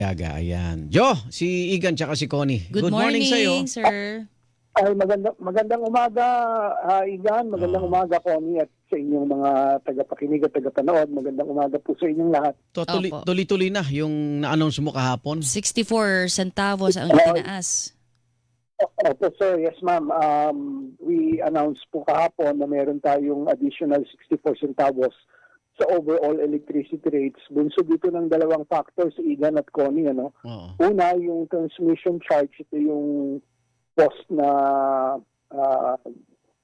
Yaga, ayan. Jo, si Igan tsaka si Connie. Good morning, sa'yo. sir. Ay, magandang umaga, Igan. Magandang umaga, Connie, at sa inyong mga tagapakinig at tagapanood. Magandang umaga po sa inyong lahat. Opo. Tuloy-tuloy na yung na-announce mo kahapon. 64 centavos ang itinaas. Opo, sir. Yes, ma'am. We announced po kahapon na meron tayong additional 64 centavos sa overall electricity rates. Bunso dito ng dalawang factors, Igan at Connie. Ano? Oo. Una, yung transmission charge. Ito yung cost na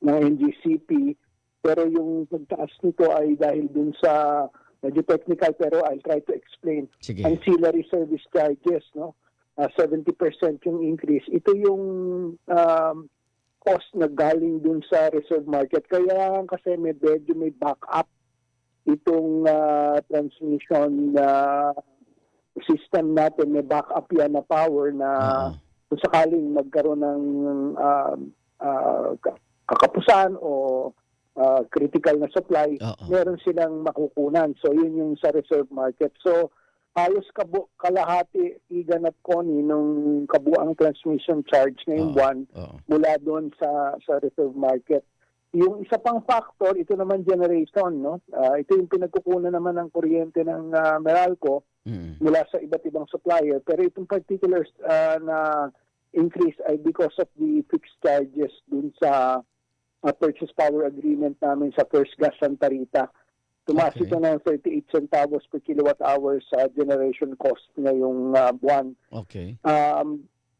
ng NGCP. Pero yung pagtaas nito ay dahil dun sa medyo technical, pero I'll try to explain. Sige. Ancillary service charges, no? 70% yung increase. Ito yung cost na galing dun sa reserve market. Kaya kasi may backup itong transmission system natin. May backup yan na power na kung sakaling magkaroon ng kakapusan o critical na supply, meron silang makukunan. So yun yung sa reserve market. So halos kalahati, Igan at Connie, nung kabuang transmission charge ngayong buwan mula doon sa reserve market. Yung isa pang factor, ito naman generation, no? Ito yung pinagkukunan naman ng kuryente ng Meralco mula sa iba't ibang supplier. Pero itong particular na increase ay because of the fixed charges dun sa purchase power agreement namin sa First Gas Santa Rita. Tumaas ito ng 38 centavos per kilowatt hour sa generation cost ngayong buwan. Okay.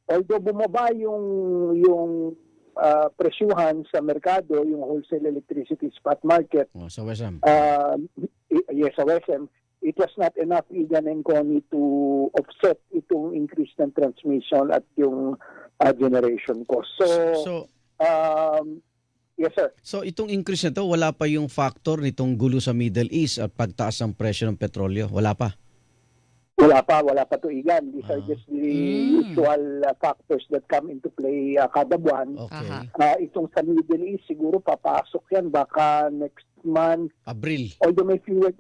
Although bumaba yung presyuhan sa merkado, yung wholesale electricity spot market. Sa WESM. Yes, sa WESM. It was not enough, Igan and Connie, to offset itong increase ng transmission at yung generation cost. So yes, sir. So itong increase na to, wala pa yung factor nitong gulo sa Middle East at pagtaas ng presyo ng petrolyo? Wala pa? Wala pa to, Igan. These are just the usual factors that come into play kada buwan. Okay. Itong sa Middle East, siguro papasok yan baka next month. Abril. Although may fuel,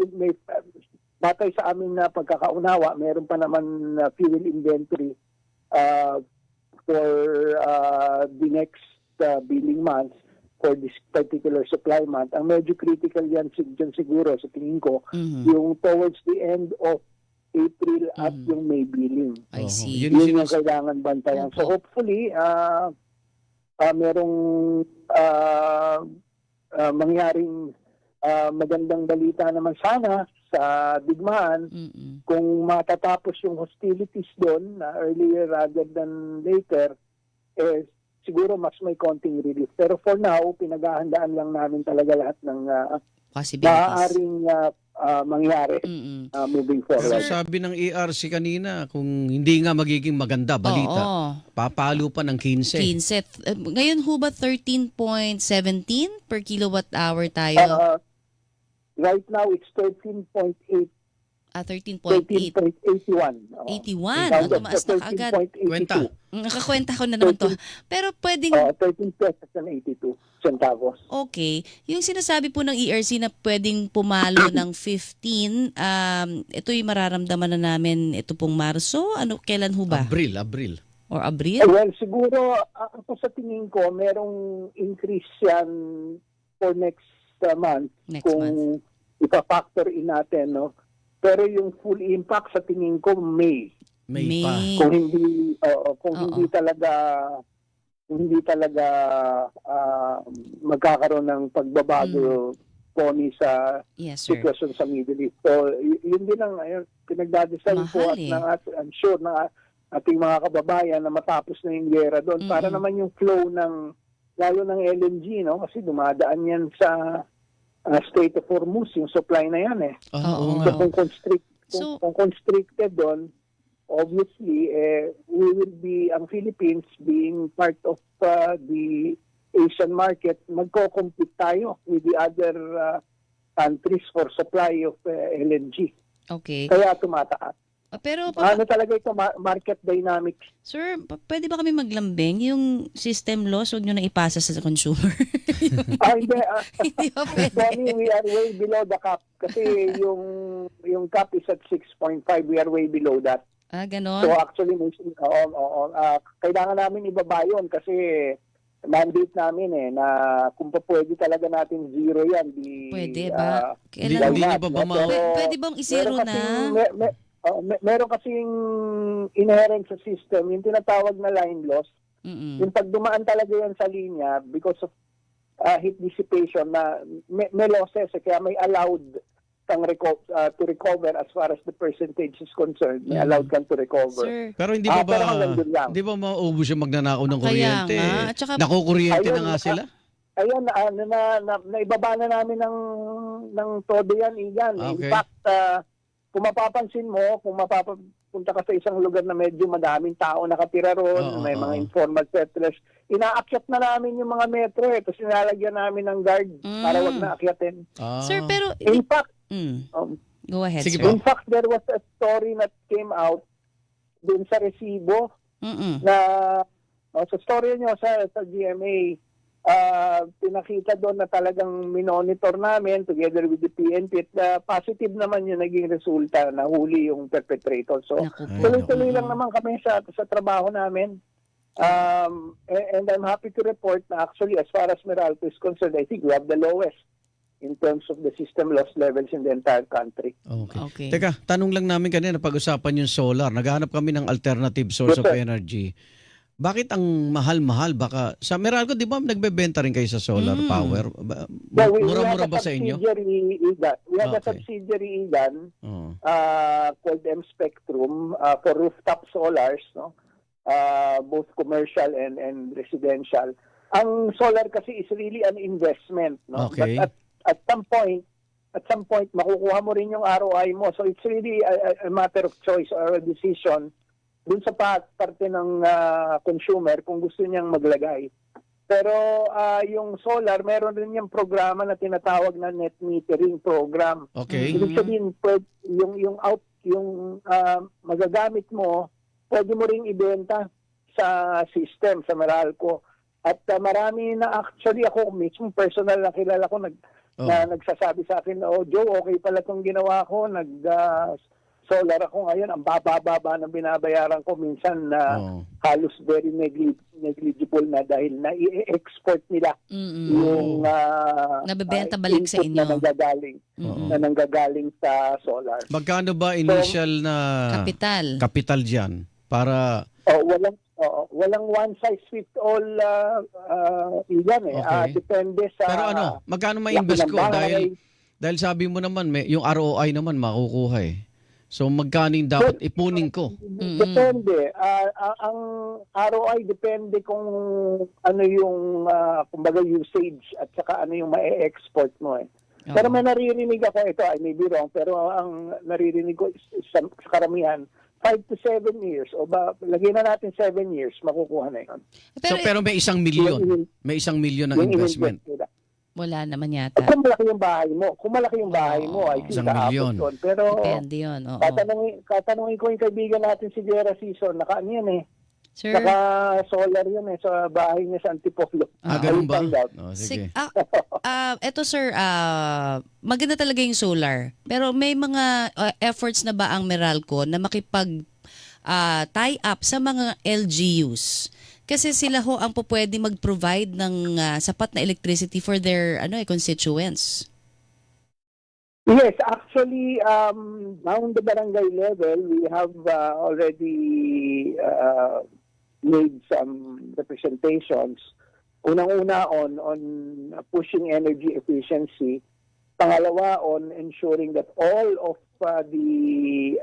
batay sa aming pagkakaunawa, meron pa naman fuel inventory for the next billing months for this particular supply month. Ang medyo critical yan dyan siguro sa tingin ko, yung towards the end of April at yung May billing. I see. Yun yung kailangan bantayan. So hopefully, merong mangyaring magandang balita naman sana sa digmaan kung matatapos yung hostilities doon earlier rather than later, siguro mas may konting relief. Pero for now, pinaghahandaan lang namin talaga lahat ng maaaring mangyari moving forward. Pero sabi ng ERC kanina, kung hindi nga magiging maganda balita, papalo pa ng 15. 15. Ngayon ho ba 13.17 per kilowatt hour tayo? Right now, it's 13.8. 13.8. 13.81. 81. Ang tumaas na agad. Kwenta. Nakakwenta ko na naman to. Pero pwedeng... 13 pesos and 82 centavos. Okay. Yung sinasabi po ng ERC na pwedeng pumalo ng 15, ito'y mararamdaman na namin ito pong Marso. Kailan ho ba? Abril. Or Abril? Well, siguro, ako sa tingin ko, merong increase yan for next month. Kung ipa-factor in natin, no? Pero yung full impact sa tingin ko May pa. Kung hindi talaga magkakaroon ng pagbabago sa sitwasyon sa Middle East. So yun din ang pinagdadasal po at I'm sure na ating mga kababayan na matapos na yung gera doon para naman yung flow ng lalo ng LNG, no? Kasi dumadaan yan sa Strait of Hormuz, yung supply na yan eh. So kung constricted doon, obviously, we will be, ang Philippines being part of the Asian market, magko-compete tayo with the other countries for supply of LNG. Okay. Kaya tumataas. Pero ano talaga ito, market dynamics. Sir, pwede ba kami maglambing? Yung system loss, huwag nyo na ipasa sa consumer. Hindi. Hindi ba pwede? Bonnie, we are way below the cap. Kasi yung cap is at 6.5. We are way below that. Ganon? So actually, kailangan namin ibaba yun kasi mandate namin na kung pa pwede talaga natin zero yan. Pwede ba? Hindi Kailan? niyo ba ba Pwede bang isero na? Meron kasing inherent sa system, yung tinatawag na line loss. Yung pag dumaan talaga yan sa linya because of heat dissipation na may losses kaya may allowed kang to recover as far as the percentage is concerned. May allowed kang to recover. Sir. Pero hindi ba pero hanggang doon lang. hindi ba maubos yung magnanakaw ng Kaya kuryente? nga. At saka- Nakukuryente Ayun, na nga sila? Ayun, naibaba na namin ng todo yan, Igan. In Okay. fact, kung mapapansin mo, kung mapapunta ka sa isang lugar na medyo madaming tao nakatira ron, may mga informal settlers, inaakyat na namin yung mga metro tapos nilalagyan namin ng guard para wag na akyatin. Sir, pero... In fact, Go ahead, Sige sir. po. in fact, there was a story that came out dun sa resibo na sa story nyo sa GMA, pinakita doon na talagang minonitor namin together with the PNP at positive naman yung naging resulta na huli yung perpetrator. So, Naku po. tuloy-tuloy lang naman kami sa trabaho namin. And I'm happy to report na actually as far as Meralco is concerned, I think we have the lowest in terms of the system loss levels in the entire country. Okay. Teka, tanong lang namin kanina, pag-usapan yung solar. Naghahanap kami ng alternative source of energy. Bakit ang mahal-mahal? Baka sa Meralco, di ba nagbebenta rin kayo sa solar power? Mura-mura ba sa inyo? We have a subsidiary, Igan, called M Spectrum for rooftop solars, no? Both commercial and residential. Ang solar kasi is really an investment, no? Okay. But at some point makukuha mo rin yung ROI mo. So it's really a matter of choice or a decision dun sa parte ng consumer kung gusto niyang maglagay. Pero yung solar, meron rin yung programa na tinatawag na net metering program. Okay. Ibig sabihin, yung magagamit mo, pwede mo ring ibenta sa system, sa Meralco. At marami na actually ako mismo personal na kilala ko na nagsasabi sa akin na, Joe, okay pala itong ginawa ko, solar ako ngayon, ang baba-baba ng binabayaran ko minsan na halos very negligible na dahil na i-export nila yung nabebenta balik sa inyo. Na nanggagaling sa solar. Magkano ba initial na kapital dyan? Para... walang one size fits all ilan Okay. depende sa pero magkano ma-invest ko dahil sabi mo naman yung ROI naman makukuha so magkano yung dapat ipunin ko? Depende. Ang ROI depende kung ano yung kumbaga usage at saka ano yung ma-export mo Pero may naririnig ako, ito I may be wrong, pero ang naririnig ko sa karamihan 5 to 7 years o lagyan na natin 7 years makukuha na yun. Pero may 1 milyon. May 1 milyon ng investment. Wala naman yata. Kung malaki yung bahay mo, ay 1 milyon. Pero depende yun. katanungin ko yung kaibigan natin si Jera Season, naka-ano yan Sir? Naka-solar yun sa bahay niya sa Antipolo. Ganun ba? Sige. Eto sir, maganda talaga yung solar. Pero may mga efforts na ba ang Meralco na makipag tie up sa mga LGUs? Kasi sila ho ang pwede mag-provide ng sapat na electricity for their constituents. Yes, actually, on the barangay level, we have already made some representations. Unang-una on pushing energy efficiency. Pangalawa on ensuring that all of the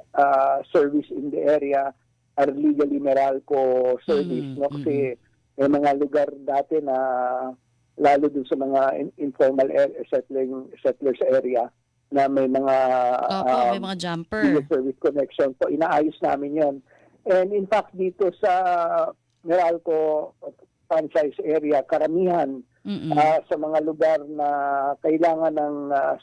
service in the area are legally Meralco service. Kasi may mga lugar dati na lalo dun sa mga informal settlers area na may mga may mga jumper service connection. So inaayos namin yon. And in fact dito sa Meralco franchise area, karamihan sa mga lugar na kailangan ng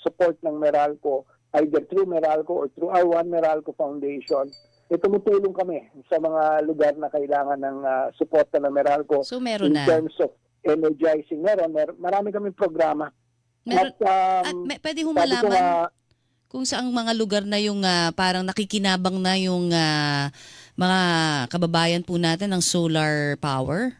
support ng Meralco, either through Meralco or through our One Meralco Foundation, tumutulong kami sa mga lugar na kailangan ng suporta ng Meralco. So meron in terms of energizing. Marami kaming programa. Pwede humalaman Kung saang mga lugar na yung parang nakikinabang na yung mga kababayan po natin ng solar power?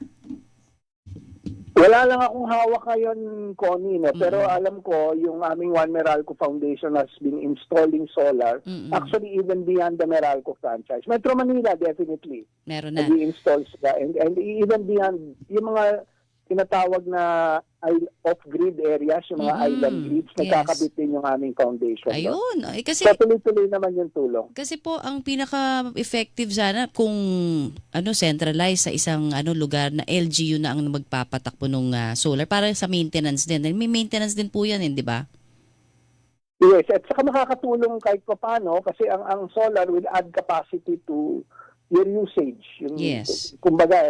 Wala lang akong hawak ngayon, Connie, no? Pero alam ko, yung aming One Meralco Foundation has been installing solar, actually even beyond the Meralco franchise. Metro Manila, definitely. Meron na. Nag-i-install sila. And even beyond, yung mga tinatawag na off-grid areas, yung mga island grids, nagkakabit din yung aming foundation. Ayun. No? Eh, kasi So, tuloy-tuloy naman yung tulong. Kasi po ang pinaka-effective sana kung centralized sa isang lugar na LGU na ang magpapatakbo ng solar para sa maintenance din. May maintenance din po 'yan, di ba? Yes, at saka makakatulong kahit paano kasi ang solar will add capacity to your usage. Yes. Kumbaga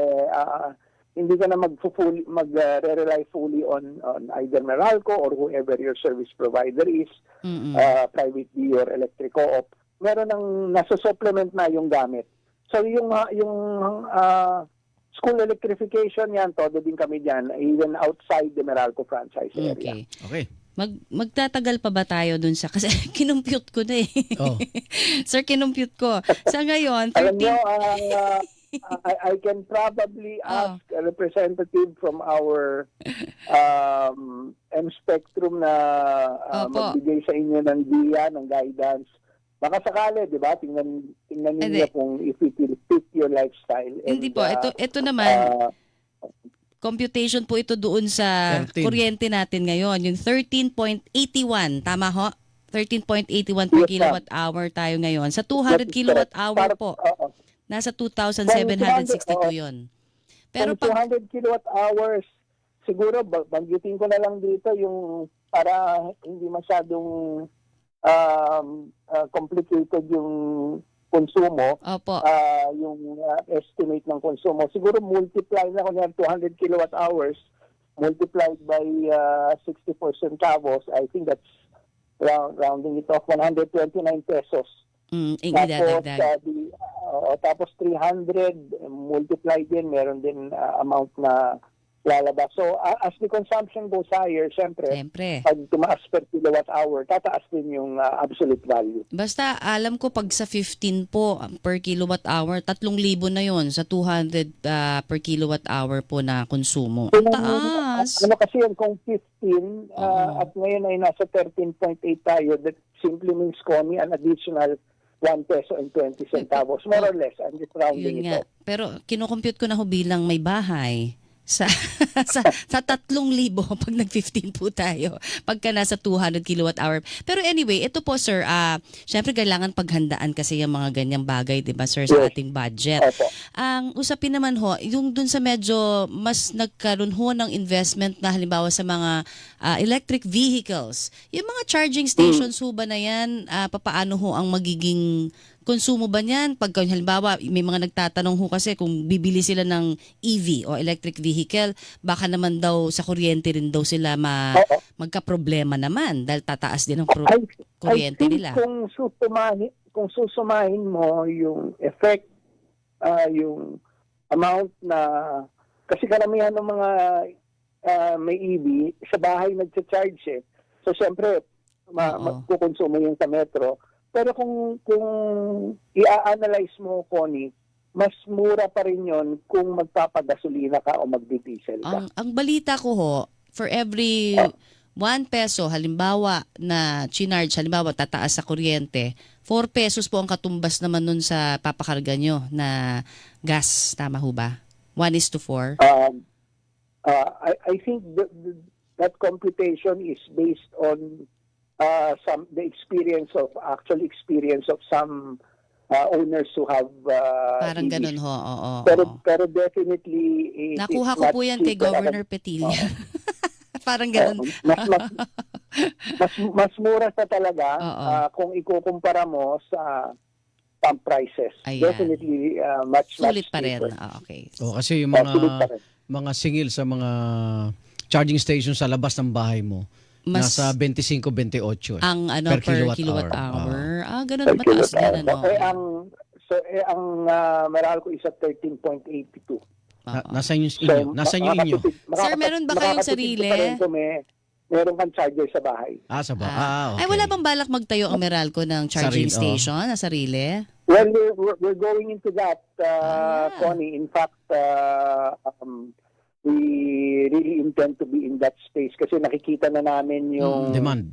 hindi ka na mag-rely fully on either Meralco or whoever your service provider is, private or electric co-op. Meron ng nasa-supplement na yung gamit. So yung school electrification yan, todo din kami dyan, even outside the Meralco franchise area. Okay. Magtatagal pa ba tayo dun sa... Kasi kinumpute ko na eh. Oh. Sir, kinumpute ko. Sa ngayon, Alam 13... nyo, I can probably ask a representative from our M-Spectrum na magbigay sa inyo ng diya, ng guidance. Baka sakali, di ba? Tingnan ninyo kung if it will fit your lifestyle. Hindi po. Ito naman, computation po ito doon sa 13. kuryente natin ngayon. Yung 13.81. Tama ho? 13.81 per kilowatt hour tayo ngayon. Sa 200 kilowatt hour po. Nasa 2,762 yun. Pero kung 200 kilowatt hours, siguro banggitin ko na lang dito yung para hindi masyadong complicated yung konsumo. Opo. Yung estimate ng konsumo. Siguro multiply na kung 200 kilowatt hours multiplied by 60 centavos. I think that's rounding it off 129 pesos. Tapos 300 multiply din, meron din amount na lalabas. So as the consumption goes higher, syempre, pag tumaas per kilowatt hour, tataas din yung absolute value. Basta alam ko pag sa 15 po per kilowatt hour, 3,000 na yon sa 200 per kilowatt hour po na konsumo. Taas! Ano kasi yun, kung 15 at ngayon ay nasa 13.8 tayo, that simply means Connie, an additional 1 peso and 20 centavos, more or less. I'm just rounding it off. Pero kinukompute ko na ho bilang may bahay. Sa 3,000 pag nag-15 po tayo pagka nasa 200 kilowatt hour. Pero anyway, ito po sir, syempre kailangan paghandaan kasi yung mga ganyang bagay, 'di ba sir, sa ating budget. Ang usapin naman ho, yung dun sa medyo mas nagkaroon ho ng investment na halimbawa sa mga electric vehicles. Yung mga charging stations ho ba na yan, papaano ho ang magiging konsumo ba niyan? Pag halimbawa, may mga nagtatanong ho kasi kung bibili sila ng EV o electric vehicle, baka naman daw sa kuryente rin daw sila magka-problema naman dahil tataas din ang kuryente nila. Kung susumahin mo yung effect, yung amount na, kasi karamihan ng mga may EV, sa bahay nagcha-charge eh. So, siyempre, magkukonsumo yung sa metro. Pero kung i-analyze mo, Connie, mas mura pa rin yon kung magpapagasolina ka o magdi-diesel ka. Ang balita ko ho, for every 1 peso, halimbawa na chinarge, halimbawa tataas sa kuryente, 4 pesos po ang katumbas naman nun sa papakarga nyo na gas. Tama ho ba? 1:4? I think that computation is based on the actual experience of some owners who have parang EVs. ganun ho, oo. Pero definitely nakuha ko po yan kay Governor Petilla. Parang ganun. Mas mura sa talaga kung ikukumpara mo sa pump prices. Ayan. Definitely much Sulit pa rin. cheaper. Okay. Kasi yung mga singil sa mga charging station sa labas ng bahay mo, nasa 25-28 ang per kilowatt hour. Ganun, mataas din. Ang Meralco is at 13.82. Nasa inyo? Sir, meron ba kayong sarili? meron kang charger sa bahay. Sa ba? Okay. Ay, wala bang balak magtayo ang Meralco ng charging Sarili, station na sarili? Well, we're going into that, Connie. In fact, we really intend to be in that space kasi nakikita na namin yung Demand.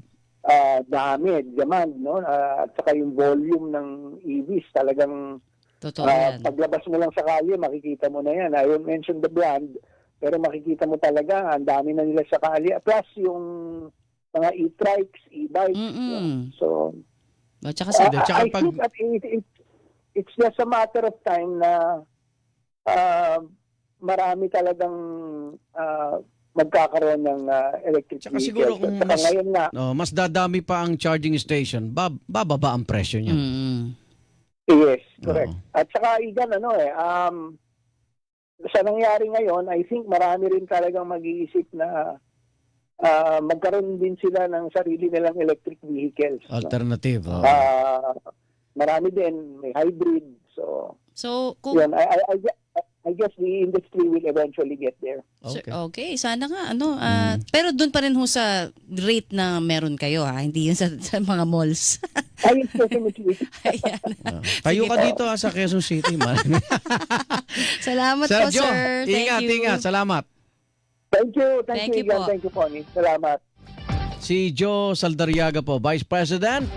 demand, no? At saka yung volume ng EVs talagang Totoo yan. paglabas mo lang sa kalye, makikita mo na yan. I won't mention the brand, pero makikita mo talaga, ang dami na nila sa kalye. Plus yung mga e-trikes, e-bikes. So, Tsaka sa Tsaka I think that it's just a matter of time na marami talagang magkakaroon ng electric Tsaka vehicles. siguro kung At saka ngayon nga, mas dadami pa ang charging station, bababa ang presyo niya. yes, correct. At saka Igan, sa nangyari ngayon, I think marami rin talagang mag-iisip na magkaroon din sila ng sarili nilang electric vehicles. Alternative. Marami din, may hybrid. So kung yan, I guess the industry will eventually get there. okay, sana nga pero doon pa rin ho sa rate na meron kayo hindi yun sa mga malls. Ay, definitely. Ayan. Tayo Sige ka po. dito sa Quezon City, man. Salamat po, Sergio, sir. Thank you. ingat. Salamat. Thank you, Thank you Igan. po. Thank you, Connie. Salamat. Si Joe Saldariaga po, Vice President,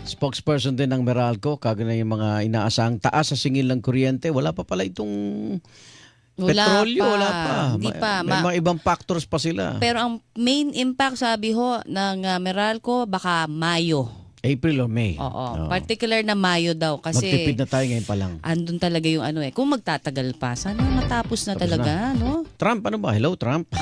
spokesperson din ng Meralco. Kagana yung mga inaasahang taas sa singil ng kuryente. Wala pa pala itong petrolyo. Wala pa. Hindi pa. May mga ibang factors pa sila. Pero ang main impact, sabi ho, ng Meralco, baka Mayo. April or May. Oo. Particular na Mayo daw. Kasi Magtipid na tayo ngayon pa lang. andun talaga yung Kung magtatagal pa, sana matapos na Tapos talaga, no? Trump, ano ba? Hello, Trump.